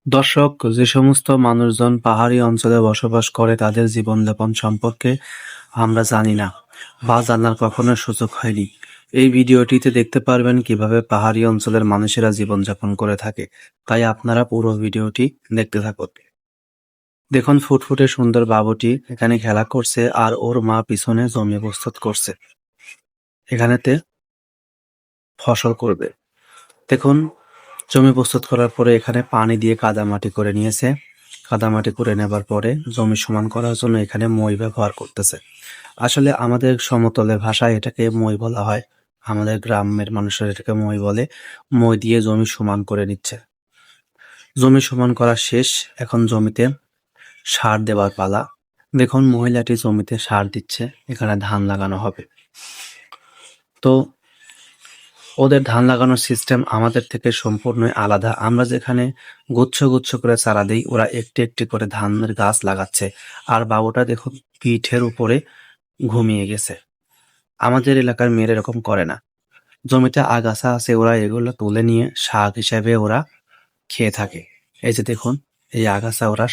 দর্শক, যে সমস্ত মানুষজন পাহাড়ি অঞ্চলে বসবাস করে তাদের জীবনযাপন সম্পর্কে আমরা জানি না বা জানার কখনো সুযোগ হয়নি। এই ভিডিওটিতে দেখতে পারবেন কিভাবে পাহাড়ি অঞ্চলের মানুষেরা জীবনযাপন করে থাকে। তাই আপনারা পুরো ভিডিওটি দেখতে থাকুন। দেখুন, ফুটফুটে সুন্দর বাবুটি এখানে খেলা করছে আর ওর মা পিছনে জমি প্রস্তুত করছে। এখানেতে ফসল করবে। দেখুন, জমি প্রস্তুত করার পরে এখানে পানি দিয়ে কাদামাটি করে নিয়েছে। কাদামাটি করে নেবার পরে জমি সমান করার জন্য এখানে মই ব্যবহার করতেছে। আসলে আমাদের সমতলে ভাষায় এটাকে মই বলা হয়। আমাদের গ্রামের মানুষেরা এটাকে মই বলে। মই দিয়ে জমি সমান করে নিচ্ছে। জমি সমান করা শেষ। এখন জমিতে সার দেওয়ার পালা। দেখুন, মহিলাটি জমিতে সার দিচ্ছে। এখানে ধান লাগানো হবে। তো ওদের ধান লাগানোর সিস্টেম আমাদের থেকে সম্পূর্ণই আলাদা। আমরা যেখানে গুচ্ছ গুচ্ছ করে চারা দিই, ওরা একটি একটি করে ধানের গাছ লাগাচ্ছে। আর বাবুটা দেখুন পিঠের উপরে ঘুমিয়ে গেছে। আমাদের এলাকার মেয়েরা এরকম করে না। জমিতে আগাছা আছে, ওরা এগুলো তুলে নিয়ে শাক হিসেবে ওরা খেয়ে থাকে। এই যে দেখুন, এই আগাছা ওরা